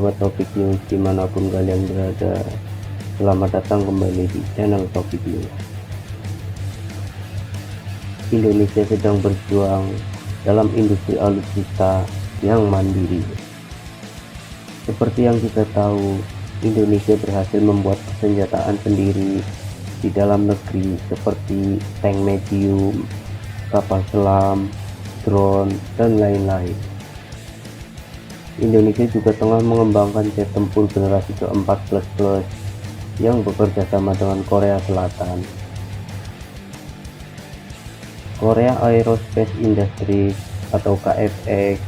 sobat Topik News dimanapun kalian berada. Selamat datang kembali di channel Topik News. Indonesia sedang berjuang dalam industri alutsista yang mandiri. Seperti yang kita tahu, Indonesia berhasil membuat persenjataan sendiri di dalam negeri seperti tank medium, kapal selam, drone, dan lain-lain. Indonesia juga tengah mengembangkan jet tempur generasi ke-4++ yang bekerja sama dengan Korea Selatan. Korea Aerospace Industries atau KFX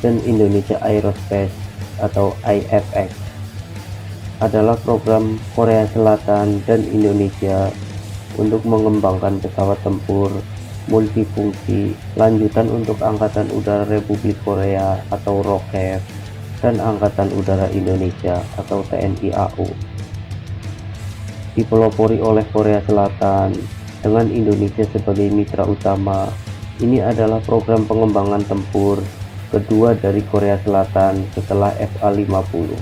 dan Indonesia Aerospace atau IFX adalah program Korea Selatan dan Indonesia untuk mengembangkan pesawat tempur multifungsi lanjutan untuk Angkatan Udara Republik Korea atau ROKEF dan Angkatan Udara Indonesia atau TNI AU. Dipelopori oleh Korea Selatan dengan Indonesia sebagai mitra utama, ini adalah program pengembangan tempur kedua dari Korea Selatan setelah FA-50.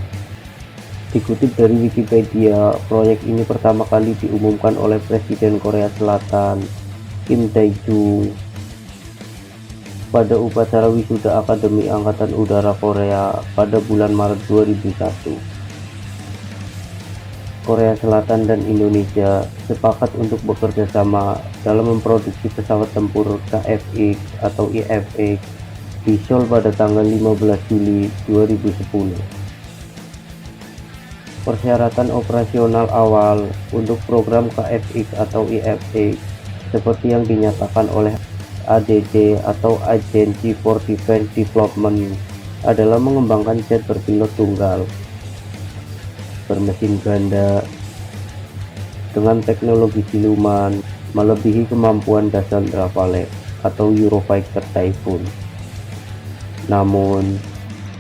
Dikutip dari Wikipedia, proyek ini pertama kali diumumkan oleh Presiden Korea Selatan Kim Dae-jung pada upacara wisuda Akademi Angkatan Udara Korea pada bulan Maret 2001. Korea Selatan dan Indonesia sepakat untuk bekerja sama dalam memproduksi pesawat tempur KFX atau IFX di Seoul pada tanggal 15 Juli 2010. Persyaratan operasional awal untuk program KFX atau IFX seperti yang dinyatakan oleh ADD atau Agency for Defense Development adalah mengembangkan jet berpilot tunggal bermesin ganda dengan teknologi siluman melebihi kemampuan dasar Rafale atau Eurofighter Typhoon, namun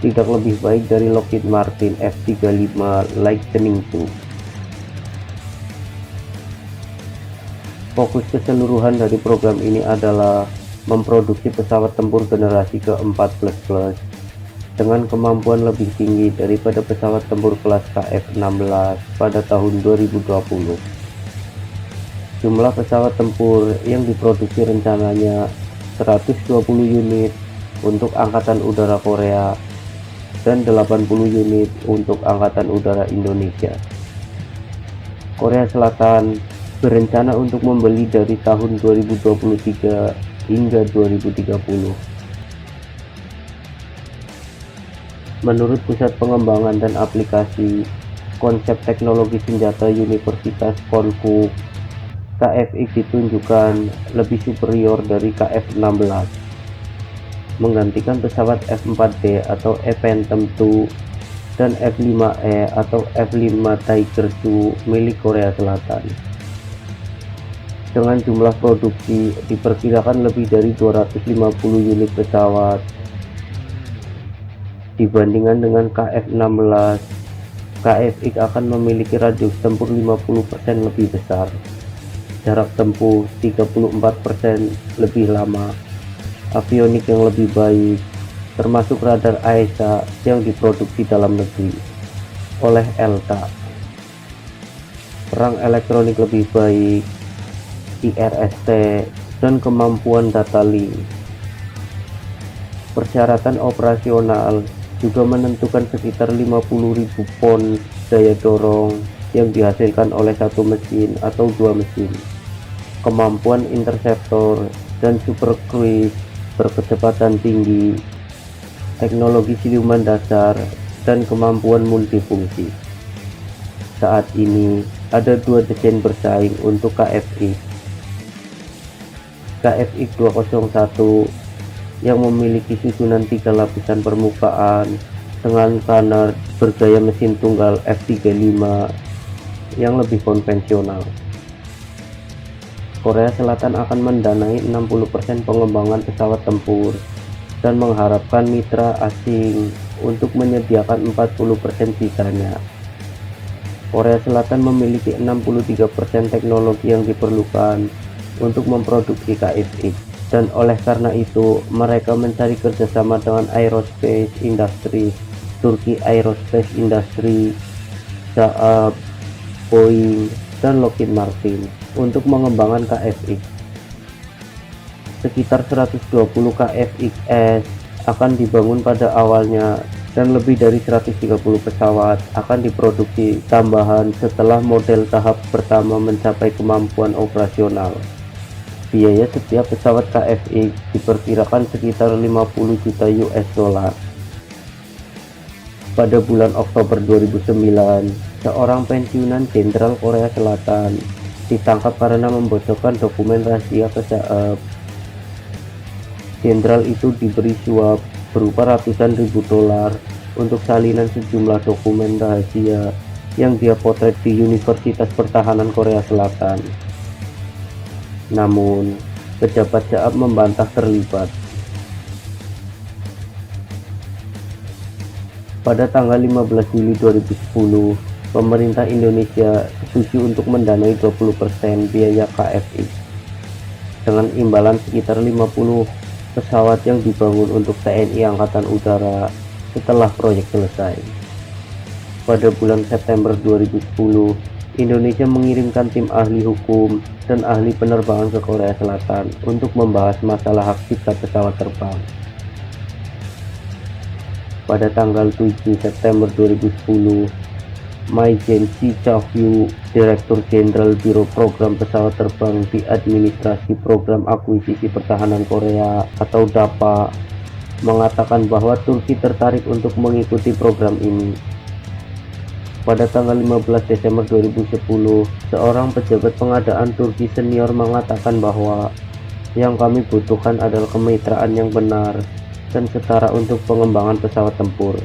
tidak lebih baik dari Lockheed Martin F-35 Lightning II. Fokus keseluruhan dari program ini adalah memproduksi pesawat tempur generasi ke-4++ dengan kemampuan lebih tinggi daripada pesawat tempur kelas KF-16 pada tahun 2020. Jumlah pesawat tempur yang diproduksi rencananya 120 unit untuk Angkatan Udara Korea dan 80 unit untuk Angkatan Udara Indonesia. Korea Selatan berencana untuk membeli dari tahun 2023 hingga 2030. Menurut Pusat Pengembangan dan Aplikasi Konsep Teknologi Senjata Universitas Konkuk, KFX ditunjukkan lebih superior dari KF-16, menggantikan pesawat F-4D atau Phantom II dan F-5E atau F-5 Tiger II milik Korea Selatan. Dengan jumlah produksi diperkirakan lebih dari 250 unit pesawat. Dibandingkan dengan KF-16, KFX akan memiliki radius tempur 50% lebih besar, jarak tempuh 34% lebih lama, avionik yang lebih baik, termasuk radar AESA yang diproduksi dalam negeri oleh ELTA, perang elektronik lebih baik, IRST, dan kemampuan data link. Persyaratan operasional juga menentukan sekitar 50.000 pon daya dorong yang dihasilkan oleh satu mesin atau dua mesin, kemampuan interceptor dan super cruise berkecepatan tinggi, teknologi siluman dasar, dan kemampuan multifungsi. Saat ini ada dua desain bersaing untuk KFX. KFX 201 yang memiliki susunan 3 lapisan permukaan dengan canard bergaya mesin tunggal F-35 yang lebih konvensional. Korea Selatan akan mendanai 60% pengembangan pesawat tempur dan mengharapkan mitra asing untuk menyediakan 40% sisanya. Korea Selatan memiliki 63% teknologi yang diperlukan untuk memproduksi KFX, dan oleh karena itu mereka mencari kerjasama dengan Aerospace Industries Turki Aerospace Industry, Saab, Boeing, dan Lockheed Martin untuk mengembangkan KFX. Sekitar 120 KFX-S akan dibangun pada awalnya dan lebih dari 130 pesawat akan diproduksi tambahan setelah model tahap pertama mencapai kemampuan operasional. Biaya setiap pesawat KFX diperkirakan sekitar 50 juta US dollar. Pada bulan Oktober 2009, seorang pensiunan jenderal Korea Selatan ditangkap karena membocorkan dokumen rahasia ke Saab. Jenderal itu diberi suap berupa ratusan ribu dolar untuk salinan sejumlah dokumen rahasia yang dia potret di Universitas Pertahanan Korea Selatan. Namun, pejabat Saab membantah terlibat. Pada tanggal 15 Juli 2010, pemerintah Indonesia setuju untuk mendanai 20% biaya KFX dengan imbalan sekitar 50 pesawat yang dibangun untuk TNI Angkatan Udara setelah proyek selesai. Pada bulan September 2010, Indonesia mengirimkan tim ahli hukum dan ahli penerbangan ke Korea Selatan untuk membahas masalah hak cipta pesawat terbang. Pada tanggal 7 September 2010, Maijen Si Chahyu, Direktur Jenderal Biro Program Pesawat Terbang di Administrasi Program Akuisisi Pertahanan Korea atau DAPA, mengatakan bahwa Turki tertarik untuk mengikuti program ini. Pada tanggal 15 Desember 2010, seorang pejabat pengadaan Turki senior mengatakan bahwa yang kami butuhkan adalah kemitraan yang benar dan setara untuk pengembangan pesawat tempur.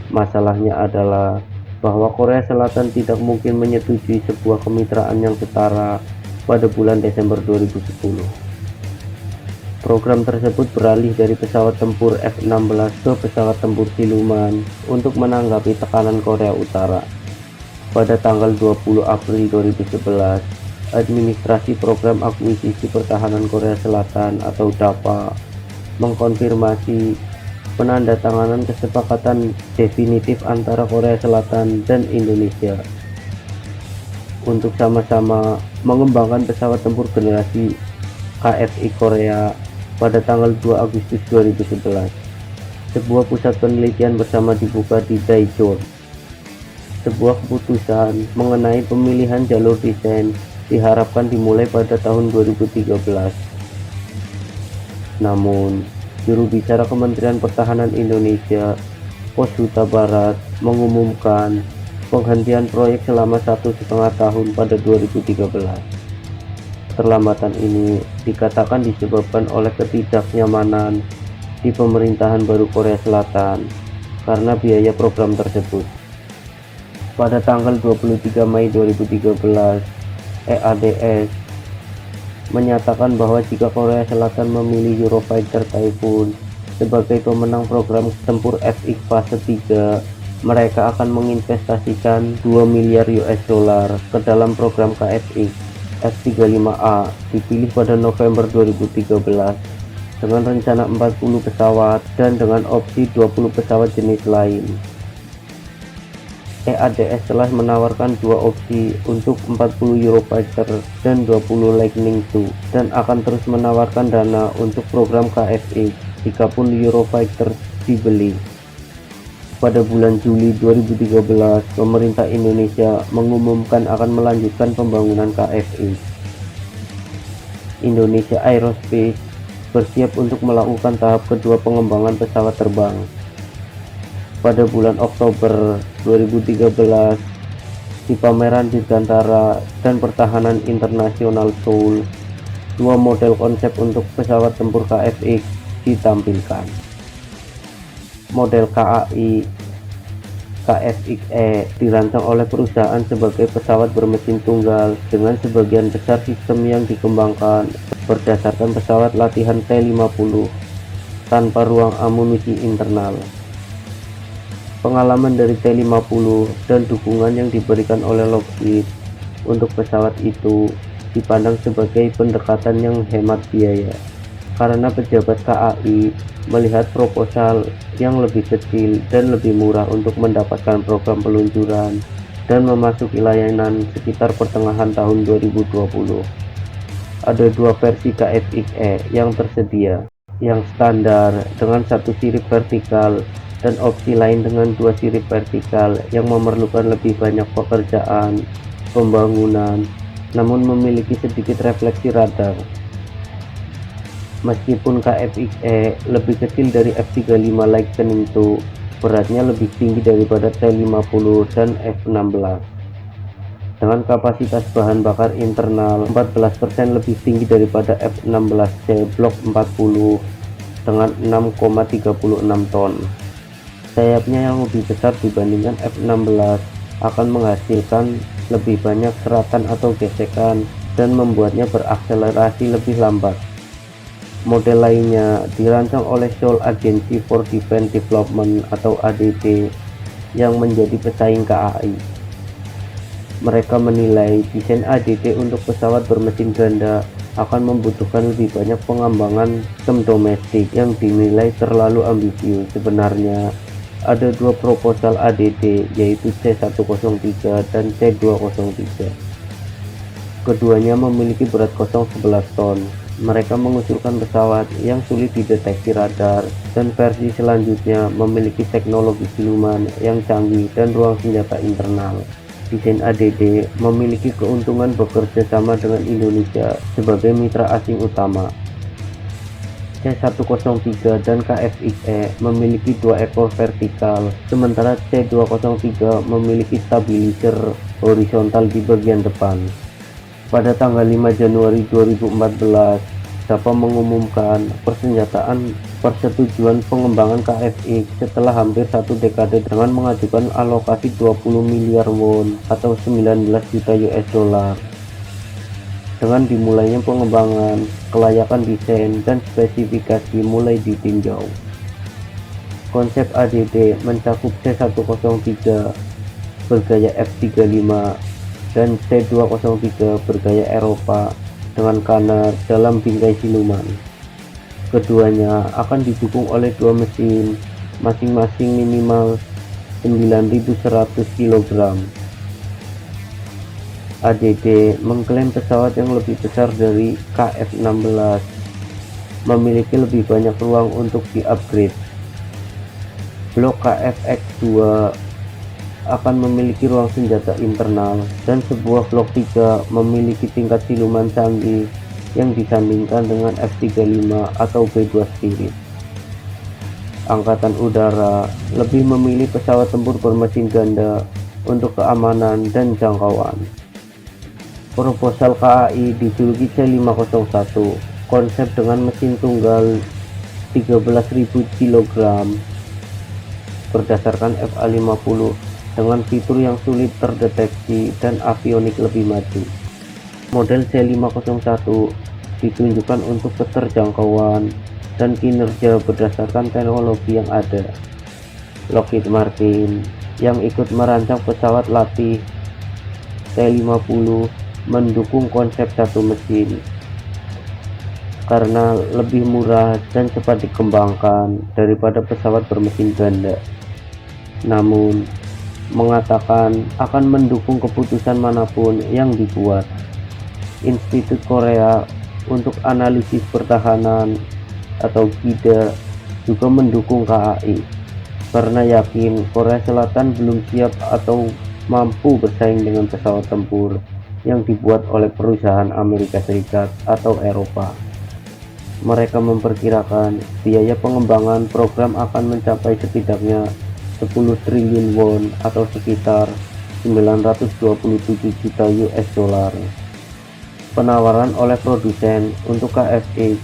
Masalahnya adalah bahwa Korea Selatan tidak mungkin menyetujui sebuah kemitraan yang setara pada bulan Desember 2010. Program tersebut beralih dari pesawat tempur F-16 ke pesawat tempur siluman untuk menanggapi tekanan Korea Utara. Pada tanggal 20 April 2011, Administrasi Program Akuisisi Pertahanan Korea Selatan atau DAPA mengkonfirmasi penandatanganan kesepakatan definitif antara Korea Selatan dan Indonesia untuk sama-sama mengembangkan pesawat tempur generasi KFX Korea pada tanggal 2 Agustus 2011. Sebuah pusat penelitian bersama dibuka di Daejeon. Sebuah keputusan mengenai pemilihan jalur desain diharapkan dimulai pada tahun 2013. Namun, juru bicara Kementerian Pertahanan Indonesia, Pos Huta Barat, mengumumkan penghentian proyek selama 1,5 tahun pada 2013. Keterlambatan ini dikatakan disebabkan oleh ketidaknyamanan di pemerintahan baru Korea Selatan karena biaya program tersebut. Pada tanggal 23 Mei 2013, EADS menyatakan bahwa jika Korea Selatan memilih Eurofighter Typhoon sebagai pemenang program tempur FX fase 3, mereka akan menginvestasikan 2 miliar US dollar ke dalam program KFX F-35A dipilih pada November 2013 dengan rencana 40 pesawat dan dengan opsi 20 pesawat jenis lain. EADS telah menawarkan dua opsi untuk 40 Eurofighter dan 20 Lightning II dan akan terus menawarkan dana untuk program KFX jikapun Eurofighter dibeli. Pada bulan Juli 2013, pemerintah Indonesia mengumumkan akan melanjutkan pembangunan KFX. Indonesia Aerospace bersiap untuk melakukan tahap kedua pengembangan pesawat terbang. Pada bulan Oktober 2013, di pameran Dirgantara dan Pertahanan Internasional Seoul, dua model konsep untuk pesawat tempur KFX ditampilkan. Model KAI KFX-E dirancang oleh perusahaan sebagai pesawat bermesin tunggal dengan sebagian besar sistem yang dikembangkan berdasarkan pesawat latihan T-50 tanpa ruang amunisi internal. Pengalaman dari T-50 dan dukungan yang diberikan oleh Lockheed untuk pesawat itu dipandang sebagai pendekatan yang hemat biaya. karena pejabat KAI melihat proposal yang lebih kecil dan lebih murah untuk mendapatkan program peluncuran dan memasuki layanan sekitar pertengahan tahun 2020. Ada dua versi KFXE yang tersedia, yang standar dengan satu sirip vertikal dan opsi lain dengan dua sirip vertikal yang memerlukan lebih banyak pekerjaan pembangunan, namun memiliki sedikit refleksi radar. Meskipun KFXE lebih kecil dari F35 Lightning II, beratnya lebih tinggi daripada C50 dan F16. Dengan kapasitas bahan bakar internal 14% lebih tinggi daripada F16C Block 40 dengan 6,36 ton. Sayapnya yang lebih besar dibandingkan F16 akan menghasilkan lebih banyak seratan atau gesekan dan membuatnya berakselerasi lebih lambat. Model lainnya dirancang oleh Seoul Agency for Defense Development atau ADD yang menjadi pesaing KAI. Mereka menilai desain ADD untuk pesawat bermesin ganda akan membutuhkan lebih banyak pengembangan sistem domestik yang dinilai terlalu ambisius. Sebenarnya ada dua proposal ADD, yaitu C103 dan C203. Keduanya memiliki berat kosong 11 ton. Mereka mengusulkan pesawat yang sulit dideteksi radar, dan versi selanjutnya memiliki teknologi siluman yang canggih dan ruang senjata internal. Desain ADD memiliki keuntungan bekerja sama dengan Indonesia sebagai mitra asing utama. C103 dan KFXE memiliki dua ekor vertikal, sementara C203 memiliki stabilizer horizontal di bagian depan. Pada tanggal 5 Januari 2014, DAPA mengumumkan persetujuan pengembangan KFX setelah hampir satu dekade dengan mengajukan alokasi 20 miliar won atau 19 juta US dollar. Dengan dimulainya pengembangan, kelayakan desain dan spesifikasi mulai ditinjau. Konsep ADD mencakup C103 bergaya F35 dan C203 bergaya Eropa dengan kanar dalam bingkai siluman. Keduanya akan didukung oleh dua mesin, masing-masing minimal 9.100 kg. ADD mengklaim pesawat yang lebih besar dari KF-16 memiliki lebih banyak ruang untuk di-upgrade. Blok KFX-2 akan memiliki ruang senjata internal, dan sebuah blok 3 memiliki tingkat siluman canggih yang disandingkan dengan F-35 atau B-2 Spirit. Angkatan Udara lebih memilih pesawat tempur bermesin ganda untuk keamanan dan jangkauan. Proposal KAI dijuluki C501, konsep dengan mesin tunggal 13.000 kg berdasarkan FA50 dengan fitur yang sulit terdeteksi dan avionik lebih maju. Model C501 ditunjukkan untuk keterjangkauan dan kinerja berdasarkan teknologi yang ada. Lockheed Martin yang ikut merancang pesawat latih T-50 mendukung konsep satu mesin karena lebih murah dan cepat dikembangkan daripada pesawat bermesin ganda. Namun, mengatakan akan mendukung keputusan manapun yang dibuat. Institut Korea untuk Analisis Pertahanan atau KIDA juga mendukung KAI karena yakin Korea Selatan belum siap atau mampu bersaing dengan pesawat tempur yang dibuat oleh perusahaan Amerika Serikat atau Eropa. Mereka memperkirakan biaya pengembangan program akan mencapai setidaknya 10 triliun won atau sekitar 927 juta US dollar. Penawaran oleh produsen untuk KFX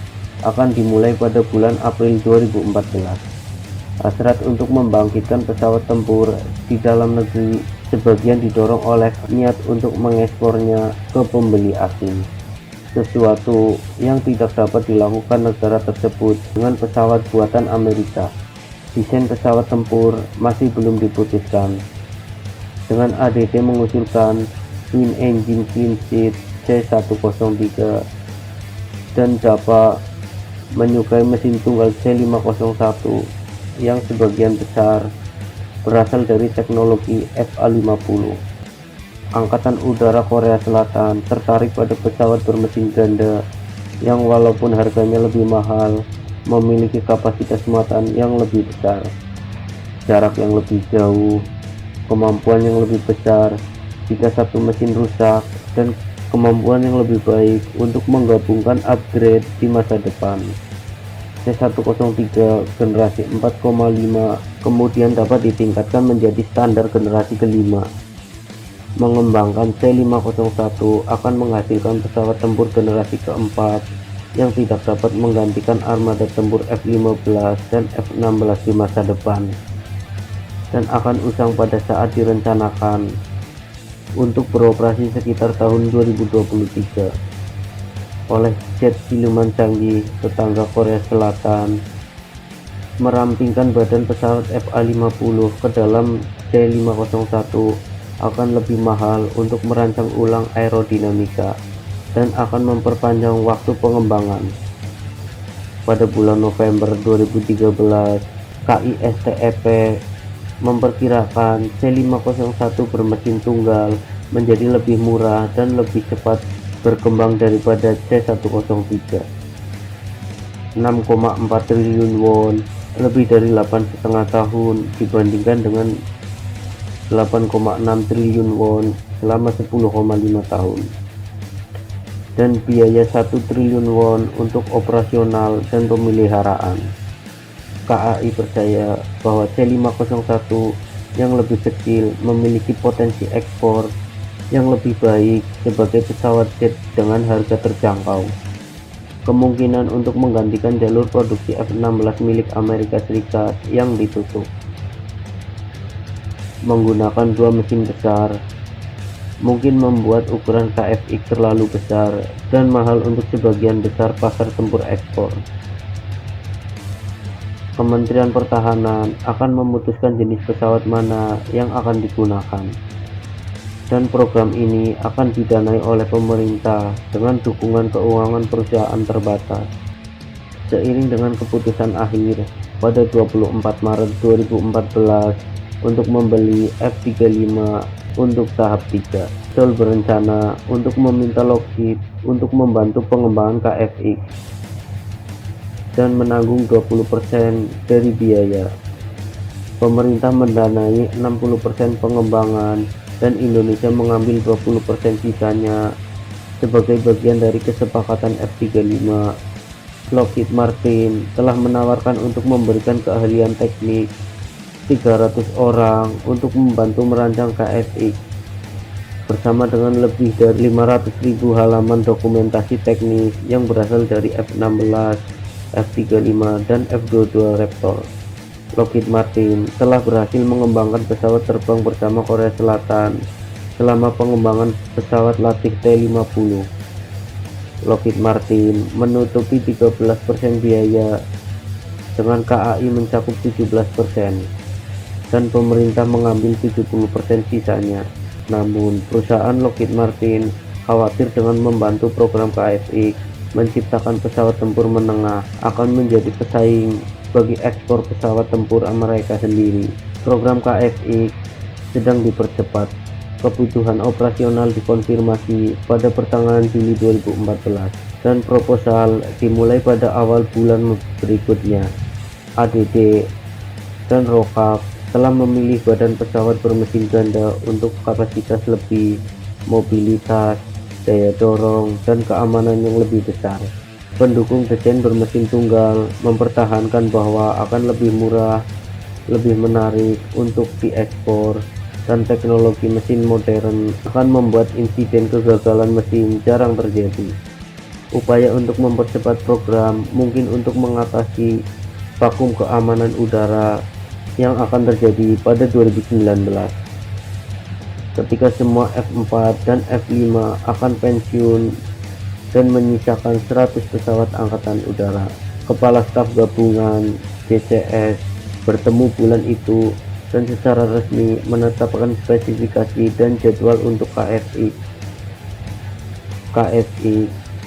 akan dimulai pada bulan April 2014. Hasrat untuk membangkitkan pesawat tempur di dalam negeri sebagian didorong oleh niat untuk mengekspornya ke pembeli asing, sesuatu yang tidak dapat dilakukan negara tersebut dengan pesawat buatan Amerika. Desain pesawat tempur masih belum diputuskan, dengan ADD mengusulkan twin engine clean sheet C103 dan DAPA menyukai mesin tunggal C501 yang sebagian besar berasal dari teknologi FA-50. Angkatan Udara Korea Selatan tertarik pada pesawat bermesin ganda yang walaupun harganya lebih mahal, memiliki kapasitas muatan yang lebih besar, jarak yang lebih jauh, kemampuan yang lebih besar jika satu mesin rusak, dan kemampuan yang lebih baik untuk menggabungkan upgrade di masa depan. C103 generasi 4,5 kemudian dapat ditingkatkan menjadi standar generasi kelima. Mengembangkan C501 akan menghasilkan pesawat tempur generasi keempat yang tidak dapat menggantikan armada tempur F-15 dan F-16 di masa depan, dan akan usang pada saat direncanakan untuk beroperasi sekitar tahun 2023 oleh jet siluman canggih tetangga Korea Selatan. Merampingkan badan pesawat FA-50 ke dalam C501 akan lebih mahal untuk merancang ulang aerodinamika dan akan memperpanjang waktu pengembangan. Pada bulan November 2013, KISTEP memperkirakan C501 bermesin tunggal menjadi lebih murah dan lebih cepat berkembang daripada C103. 6,4 triliun won, lebih dari 8,5 tahun dibandingkan dengan 8,6 triliun won selama 10,5 tahun. Dan biaya 1 triliun won untuk operasional dan pemeliharaan. KAI percaya bahwa C501 yang lebih kecil memiliki potensi ekspor yang lebih baik sebagai pesawat jet dengan harga terjangkau. Kemungkinan untuk menggantikan jalur produksi F-16 milik Amerika Serikat yang ditutup. Menggunakan dua mesin besar mungkin membuat ukuran KFX terlalu besar dan mahal untuk sebagian besar pasar tempur ekspor. Kementerian Pertahanan akan memutuskan jenis pesawat mana yang akan digunakan, dan program ini akan didanai oleh pemerintah dengan dukungan keuangan perusahaan terbatas. Seiring dengan keputusan akhir pada 24 Maret 2014 untuk membeli F-35 untuk tahap 3, Seoul berencana untuk meminta Lockheed untuk membantu pengembangan KFX dan menanggung 20% dari biaya. Pemerintah mendanai 60% pengembangan dan Indonesia mengambil 20% sisanya sebagai bagian dari kesepakatan F-35. Lockheed Martin telah menawarkan untuk memberikan keahlian teknik 300 orang untuk membantu merancang KFX bersama dengan lebih dari 500.000 halaman dokumentasi teknis yang berasal dari F-16, F-35 dan F-22 Raptor. Lockheed Martin telah berhasil mengembangkan pesawat terbang bersama Korea Selatan selama pengembangan pesawat latih T-50. Lockheed Martin menutupi 13% biaya dengan KAI mencakup 17% dan pemerintah mengambil 70% sisanya. Namun perusahaan Lockheed Martin khawatir dengan membantu program KFX menciptakan pesawat tempur menengah akan menjadi pesaing bagi ekspor pesawat tempur Amerika sendiri. Program KFX sedang dipercepat. Kebutuhan operasional dikonfirmasi pada pertengahan Juli 2014 dan proposal dimulai pada awal bulan berikutnya. ADD dan ROKAP telah memilih badan pesawat bermesin ganda untuk kapasitas lebih, mobilitas, daya dorong, dan keamanan yang lebih besar. Pendukung desain bermesin tunggal mempertahankan bahwa akan lebih murah, lebih menarik untuk diekspor, dan teknologi mesin modern akan membuat insiden kegagalan mesin jarang terjadi. Upaya untuk mempercepat program mungkin untuk mengatasi vakum keamanan udara yang akan terjadi pada 2019. Ketika semua F4 dan F5 akan pensiun dan menyisakan 100 pesawat angkatan udara. Kepala Staf Gabungan JCS bertemu bulan itu dan secara resmi menetapkan spesifikasi dan jadwal untuk KFX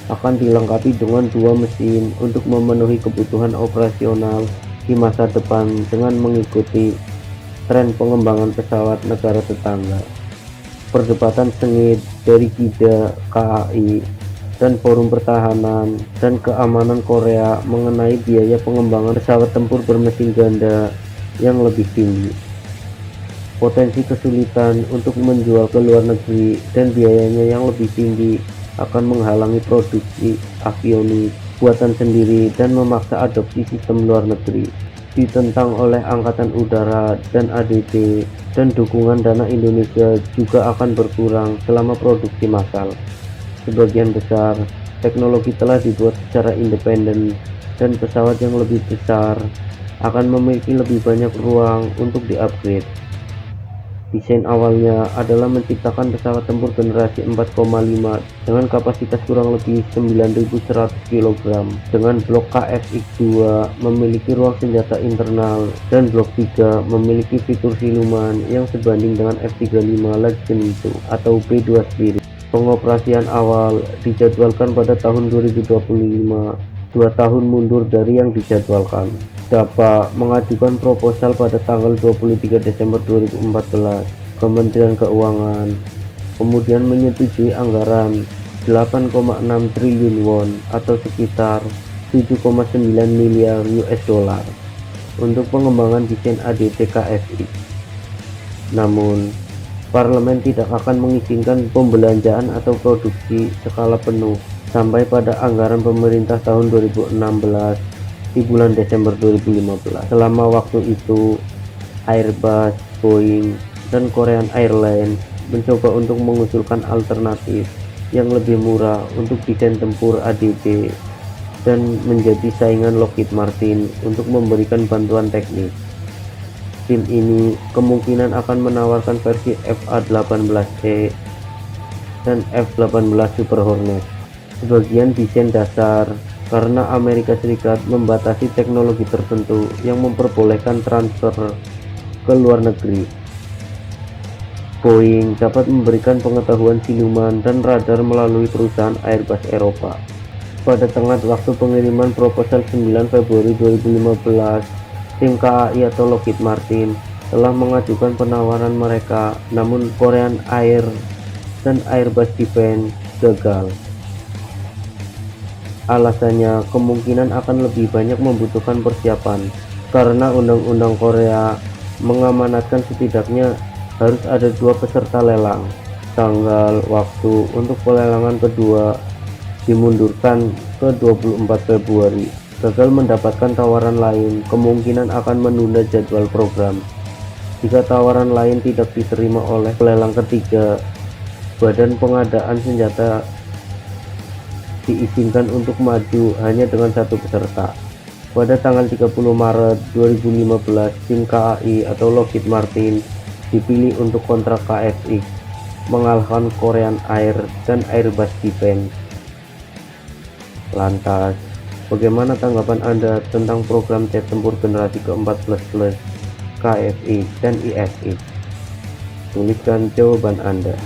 akan dilengkapi dengan 2 mesin untuk memenuhi kebutuhan operasional di masa depan dengan mengikuti tren pengembangan pesawat negara tetangga. Perdebatan sengit dari GIDA, KAI, dan Forum Pertahanan dan Keamanan Korea mengenai biaya pengembangan pesawat tempur bermesin ganda yang lebih tinggi, potensi kesulitan untuk menjual ke luar negeri, dan biayanya yang lebih tinggi akan menghalangi produksi avionik buatan sendiri dan memaksa adopsi sistem luar negeri. Ditentang oleh Angkatan Udara dan ADD, dan dukungan dana Indonesia juga akan berkurang selama produksi massal. Sebagian besar teknologi telah dibuat secara independen, dan pesawat yang lebih besar akan memiliki lebih banyak ruang untuk di-upgrade. Desain awalnya adalah menciptakan pesawat tempur generasi 4,5 dengan kapasitas kurang lebih 9.100 kg dengan blok KFX-2 memiliki ruang senjata internal dan blok 3 memiliki fitur siluman yang sebanding dengan F-35 Legend II atau B-2 Spirit. Pengoperasian awal dijadwalkan pada tahun 2025, 2 tahun mundur dari yang dijadwalkan. DAPA mengajukan proposal pada tanggal 23 Desember 2014. Kementerian Keuangan kemudian menyetujui anggaran 8,6 triliun won atau sekitar 7,9 miliar US dollar untuk pengembangan desain ADT KFX. Namun, parlemen tidak akan mengizinkan pembelanjaan atau produksi skala penuh sampai pada anggaran pemerintah tahun 2016 di bulan Desember 2015. Selama waktu itu, Airbus, Boeing, dan Korean Airlines mencoba untuk mengusulkan alternatif yang lebih murah untuk desain tempur ADT dan menjadi saingan Lockheed Martin untuk memberikan bantuan teknis. Tim ini kemungkinan akan menawarkan versi FA-18E dan F-18 Super Hornet sebagian desain dasar, karena Amerika Serikat membatasi teknologi tertentu yang memperbolehkan transfer ke luar negeri. Boeing dapat memberikan pengetahuan siluman dan radar melalui perusahaan Airbus Eropa. Pada tengah waktu pengiriman proposal 9 Februari 2015, tim KAI atau Lockheed Martin telah mengajukan penawaran mereka, namun Korean Air dan Airbus Defense gagal. Alasannya kemungkinan akan lebih banyak membutuhkan persiapan, karena undang-undang Korea mengamanatkan setidaknya harus ada 2 peserta lelang. Tanggal waktu untuk pelelangan kedua dimundurkan ke 24 Februari. Gagal mendapatkan tawaran lain, kemungkinan akan menunda jadwal program. Jika tawaran lain tidak diterima oleh pelelang ketiga, Badan Pengadaan Senjata diizinkan untuk maju hanya dengan 1 peserta. Pada tanggal 30 Maret 2015, tim KAI atau Lockheed Martin dipilih untuk kontrak KFX, mengalahkan Korean Air dan Airbus Defense. Lantas, bagaimana tanggapan Anda tentang program jet tempur generasi ke-14 KFX dan IFX? Tuliskan jawaban Anda.